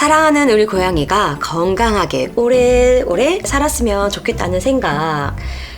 사랑하는 우리 고양이가 건강하게 오래오래 살았으면 좋겠다는 생각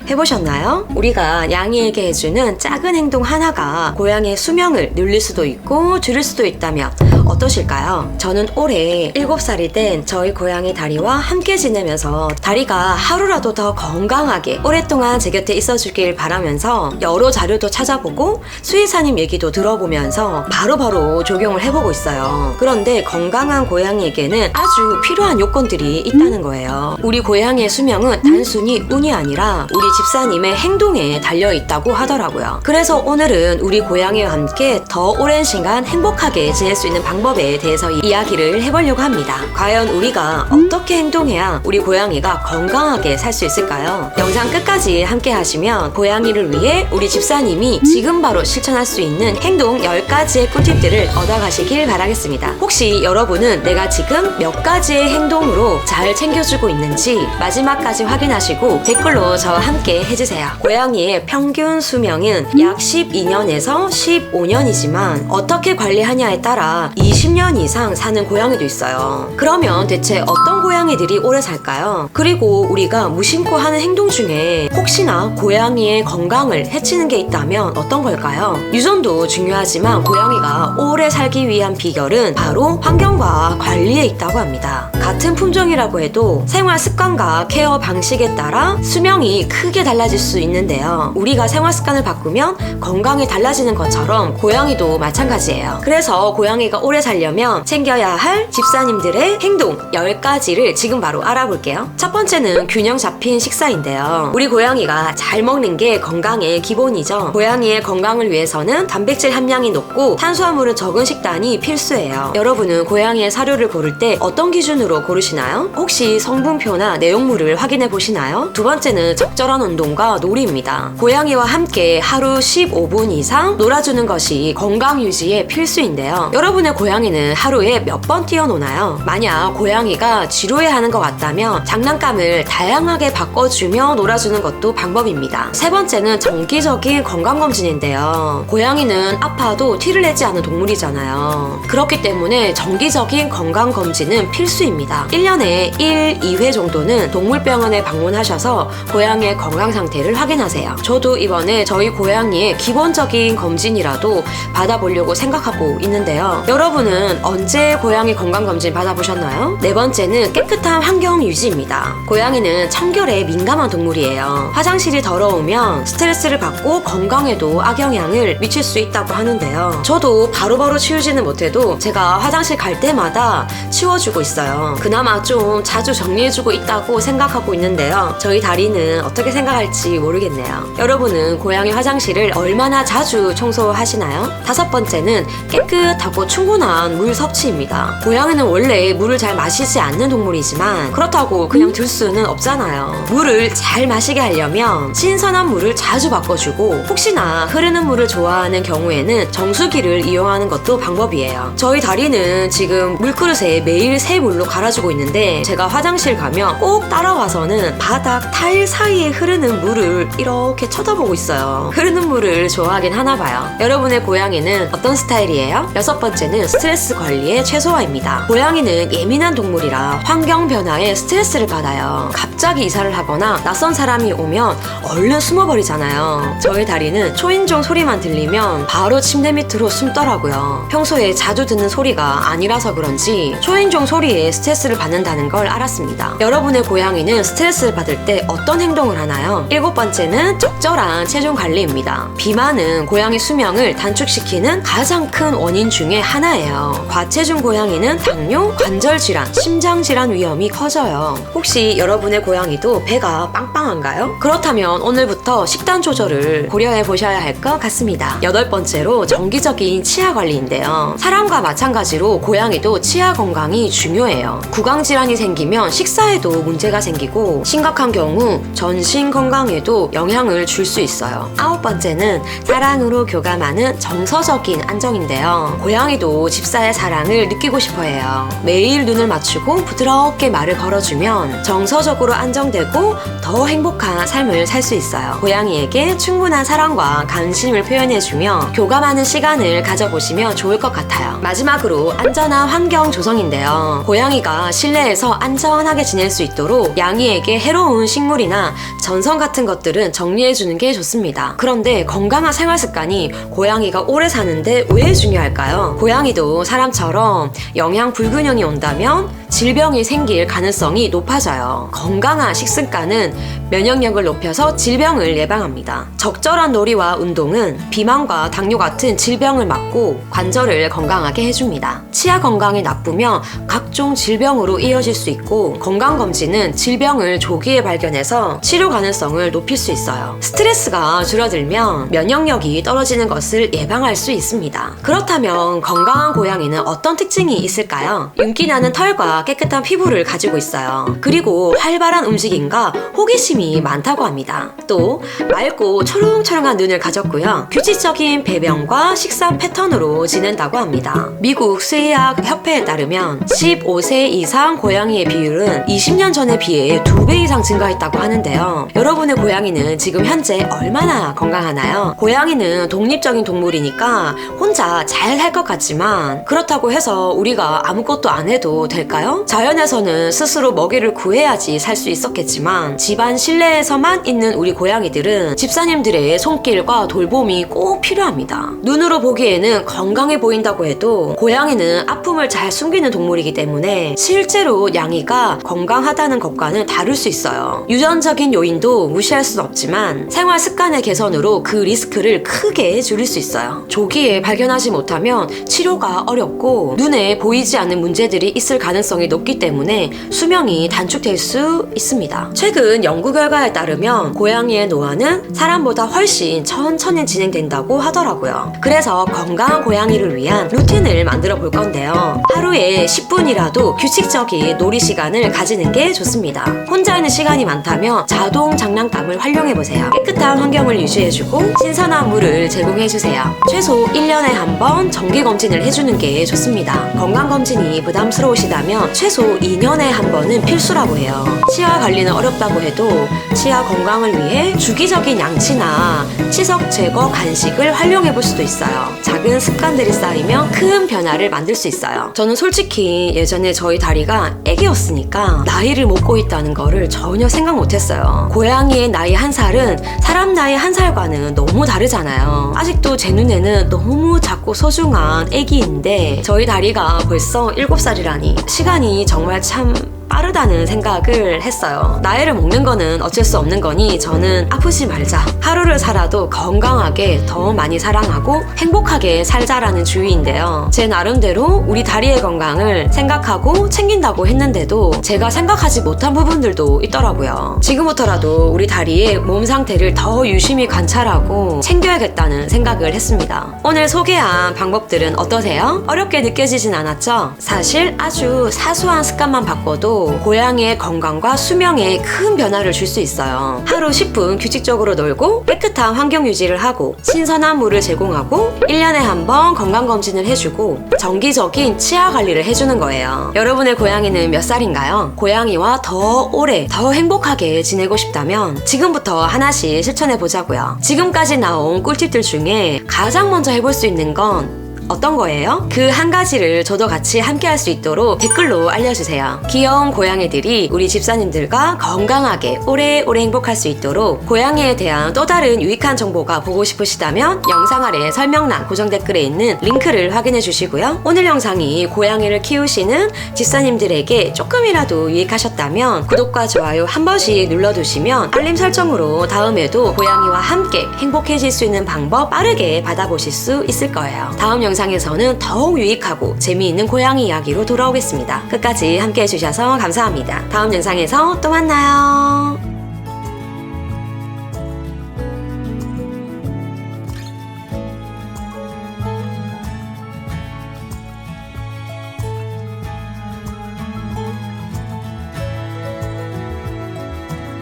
해보셨나요? 우리가 양이에게 해주는 작은 행동 하나가 고양이의 수명을 늘릴 수도 있고 줄일 수도 있다면 어떠실까요? 저는 올해 7살이 된 저희 고양이 다리와 함께 지내면서 다리가 하루라도 더 건강하게 오랫동안 제 곁에 있어주길 바라면서 여러 자료도 찾아보고 수의사님 얘기도 들어보면서 바로바로 적용을 해보고 있어요. 그런데 건강한 고양이에게는 아주 필요한 요건들이 있다는 거예요. 우리 고양이의 수명은 단순히 운이 아니라 우리 집사님의 행동에 달려있다고 하더라고요. 그래서 오늘은 우리 고양이와 함께 더 오랜 시간 행복하게 지낼 수 있는 방법에 대해서 이야기를 해보려고 합니다. 과연 우리가 어떻게 행동해야 우리 고양이가 건강하게 살 수 있을까요? 영상 끝까지 함께 하시면 고양이를 위해 우리 집사님이 지금 바로 실천할 수 있는 행동 10가지의 꿀팁들을 얻어가시길 바라겠습니다. 혹시 여러분은 내가 지금 몇 가지의 행동으로 잘 챙겨주고 있는지 마지막까지 확인하시고 댓글로 저와 함께 해주세요. 고양이의 평균 수명은 약 12년에서 15년이지만 어떻게 관리하냐에 따라 20년 이상 사는 고양이도 있어요. 그러면 대체 어떤 고양이들이 오래 살까요? 그리고 우리가 무심코 하는 행동 중에 혹시나 고양이의 건강을 해치는 게 있다면 어떤 걸까요? 유전도 중요하지만 고양이가 오래 살기 위한 비결은 바로 환경과 관리에 있다고 합니다. 같은 품종이라고 해도 생활 습관과 케어 방식에 따라 수명이 크게 달라질 수 있는데요. 우리가 생활 습관을 바꾸면 건강이 달라지는 것처럼 고양이도 마찬가지예요. 그래서 고양이가 오래 살려면 챙겨야 할 집사님들의 행동 10가지를 지금 바로 알아볼게요. 첫 번째는 균형 잡힌 식사인데요. 우리 고양이가 잘 먹는 게 건강의 기본이죠. 고양이의 건강을 위해서는 단백질 함량이 높고 탄수화물은 적은 식단이 필수예요. 여러분은 고양이의 사료를 고를 때 어떤 기준으로 고르시나요? 혹시 성분표나 내용물을 확인해 보시나요? 두 번째는 적절한 운동과 놀이입니다. 고양이와 함께 하루 15분 이상 놀아주는 것이 건강 유지의 필수인데요. 여러분의 고양이는 하루에 몇 번 뛰어노나요? 만약 고양이가 지루해하는 것 같다면 장난감을 다양하게 바꿔주며 놀아주는 것도 방법입니다. 세 번째는 정기적인 건강검진인데요. 고양이는 아파도 티를 내지 않는 동물이잖아요. 그렇기 때문에 정기적인 건강검진은 필수입니다. 1년에 1, 2회 정도는 동물병원에 방문하셔서 고양이의 건강 상태를 확인하세요. 저도 이번에 저희 고양이의 기본적인 검진이라도 받아보려고 생각하고 있는데요. 여러분은 언제 고양이 건강검진 받아보셨나요? 네 번째는 깨끗한 환경 유지입니다. 고양이는 청결에 민감한 동물이에요. 화장실이 더러우면 스트레스를 받고 건강에도 악영향을 미칠 수 있다고 하는데요. 저도 바로바로 치우지는 못해도 제가 화장실 갈 때마다 치워주고 있어요. 그나마 좀 자주 정리해주고 있다고 생각하고 있는데요. 저희 다리는 어떻게 생각할지 모르겠네요. 여러분은 고양이 화장실을 얼마나 자주 청소하시나요? 다섯 번째는 깨끗하고 충분한 물 섭취입니다. 고양이는 원래 물을 잘 마시지 않는 동물이지만 그렇다고 그냥 들 수는 없잖아요. 물을 잘 마시게 하려면 신선한 물을 자주 바꿔주고 혹시나 흐르는 물을 좋아하는 경우에는 정수기를 이용하는 것도 방법이에요. 저희 다리는 지금 물그릇에 매일 새 물로 갈아주고 있는데 제가 화장실 가면 꼭 따라와서는 바닥 타일 사이에 흐르는 물을 이렇게 쳐다보고 있어요. 흐르는 물을 좋아하긴 하나 봐요. 여러분의 고양이는 어떤 스타일이에요? 여섯 번째는 스트레스 관리의 최소화입니다. 고양이는 예민한 동물이라 환경 변화에 스트레스를 받아요. 갑자기 이사를 하거나 낯선 사람이 오면 얼른 숨어버리잖아요. 저희 다리는 초인종 소리만 들리면 바로 침대 밑으로 숨더라고요. 평소에 자주 듣는 소리가 아니라서 그런지 초인종 소리에 스트레스를 받는다는 걸 알았습니다. 여러분의 고양이는 스트레스를 받을 때 어떤 행동을 하나요? 일곱 번째는 적절한 체중 관리입니다. 비만은 고양이 수명을 단축시키는 가장 큰 원인 중에 하나예요. 과체중 고양이는 당뇨, 관절질환, 심장질환 위험이 커져요. 혹시 여러분의 고양이도 배가 빵빵한가요? 그렇다면 오늘부터 식단 조절을 고려해 보셔야 할 것 같습니다. 여덟 번째로 정기적인 치아 관리인데요. 사람과 마찬가지로 고양이도 치아 건강이 중요해요. 구강질환이 생기면 식사에도 문제가 생기고 심각한 경우 전신 건강에도 영향을 줄 수 있어요. 9번째는 사랑으로 교감하는 정서적인 안정인데요. 고양이도 집사의 사랑을 느끼고 싶어 해요. 매일 눈을 맞추고 부드럽게 말을 걸어주면 정서적으로 안정되고 더 행복한 삶을 살 수 있어요. 고양이에게 충분한 사랑과 관심을 표현해주며 교감하는 시간을 가져보시면 좋을 것 같아요. 마지막으로 안전한 환경 조성인데요. 고양이가 실내에서 안전하게 지낼 수 있도록 양이에게 해로운 식물이나 전선 같은 것들은 정리해주는 게 좋습니다. 그런데 건강한 생활 습관이 고양이가 오래 사는데 왜 중요할까요? 고양이도 사람처럼 영양 불균형이 온다면 질병이 생길 가능성이 높아져요. 건강한 식습관은 면역력을 높여서 질병을 예방합니다. 적절한 놀이와 운동은 비만과 당뇨 같은 질병을 막고 관절을 건강하게 해줍니다. 치아 건강이 나쁘면 각종 질병으로 이어질 수 있고, 건강검진은 질병을 조기에 발견해서 치료 가능성을 높일 수 있어요. 스트레스가 줄어들면 면역력이 떨어지는 것을 예방할 수 있습니다. 그렇다면 건강한 고양이는 어떤 특징이 있을까요? 윤기 나는 털과 깨끗한 피부를 가지고 있어요. 그리고 활발한 움직임과 호기심이 많다고 합니다. 또 맑고 초롱초롱한 눈을 가졌고요. 규칙적인 배변과 식사 패턴으로 지낸다고 합니다. 미국 수의학 협회에 따르면 15세 이상 고양이의 비율은 20년 전에 비해 2배 이상 증가했다고 하는데요. 여러분의 고양이는 지금 현재 얼마나 건강하나요? 고양이는 독립적인 동물이니까 혼자 잘 살 것 같지만, 그렇다고 해서 우리가 아무것도 안 해도 될까요? 자연에서는 스스로 먹이를 구해야지 살 수 있었겠지만, 집안 실내에서만 있는 우리 고양이들은 집사님들의 손길과 돌봄이 꼭 필요합니다. 눈으로 보기에는 건강해 보인다고 해도 고양이는 아픔을 잘 숨기는 동물이기 때문에 실제로 양이가 건강하다는 것과는 다를 수 있어요. 유전적인 요인도 무시할 순 없지만 생활 습관의 개선으로 그 리스크를 크게 줄일 수 있어요. 조기에 발견하지 못하면 치료가 어렵고 눈에 보이지 않는 문제들이 있을 가능성이 높기 때문에 수명이 단축될 수 있습니다. 최근 연구 결과에 따르면 고양이의 노화는 사람보다 훨씬 천천히 진행된다고 하더라고요. 그래서 건강한 고양이를 위한 루틴을 만들어 볼 건데요. 하루에 10분이라도 규칙적인 놀이 시간을 가지는 게 좋습니다. 혼자 있는 시간이 많다면 자동 장난감을 활용해보세요. 깨끗한 환경을 유지해주고 신선한 물을 제공해주세요. 최소 1년에 한 번 정기검진을 해주는 게 좋습니다. 건강검진이 부담스러우시다면 최소 2년에 한 번은 필수라고 해요. 치아 관리는 어렵다고 해도 치아 건강을 위해 주기적인 양치나 치석 제거 간식을 활용해볼 수도 있어요. 작은 습관들이 쌓이면 큰 변화를 만들 수 있어요. 저는 솔직히 예전에 저희 다리가 애기였으니까 나이를 먹고 있다는 거를 전혀 생각 못했어요. 고양이의 나이 1살은 사람 나이 1살과는 너무 다르잖아요. 아직도 제 눈에는 너무 작고 소중한 애기인데 저희 다리가 벌써 7살이라니 시간이 정말 참 빠르다는 생각을 했어요. 나이를 먹는 거는 어쩔 수 없는 거니 저는 아프지 말자, 하루를 살아도 건강하게 더 많이 사랑하고 행복하게 살자라는 주의인데요. 제 나름대로 우리 다리의 건강을 생각하고 챙긴다고 했는데도 제가 생각하지 못한 부분들도 있더라고요. 지금부터라도 우리 다리의 몸 상태를 더 유심히 관찰하고 챙겨야겠다는 생각을 했습니다. 오늘 소개한 방법들은 어떠세요? 어렵게 느껴지진 않았죠? 사실 아주 사소한 습관만 바꿔도 고양이의 건강과 수명에 큰 변화를 줄 수 있어요. 하루 10분 규칙적으로 놀고 깨끗한 환경 유지를 하고 신선한 물을 제공하고 1년에 한 번 건강검진을 해주고 정기적인 치아 관리를 해주는 거예요. 여러분의 고양이는 몇 살인가요? 고양이와 더 오래 더 행복하게 지내고 싶다면 지금부터 하나씩 실천해 보자고요. 지금까지 나온 꿀팁들 중에 가장 먼저 해볼 수 있는 건 어떤 거예요? 그 한 가지를 저도 같이 함께 할 수 있도록 댓글로 알려주세요. 귀여운 고양이들이 우리 집사님들과 건강하게 오래오래 행복할 수 있도록 고양이에 대한 또 다른 유익한 정보가 보고 싶으시다면 영상 아래 설명란 고정 댓글에 있는 링크를 확인해 주시고요. 오늘 영상이 고양이를 키우시는 집사님들에게 조금이라도 유익하셨다면 구독과 좋아요 한 번씩 눌러두시면 알림 설정으로 다음에도 고양이와 함께 행복해질 수 있는 방법 빠르게 받아보실 수 있을 거예요. 다음 영상에서는 더욱 유익하고 재미있는 고양이 이야기로 돌아오겠습니다. 끝까지 함께 해주셔서 감사합니다. 다음 영상에서 또 만나요.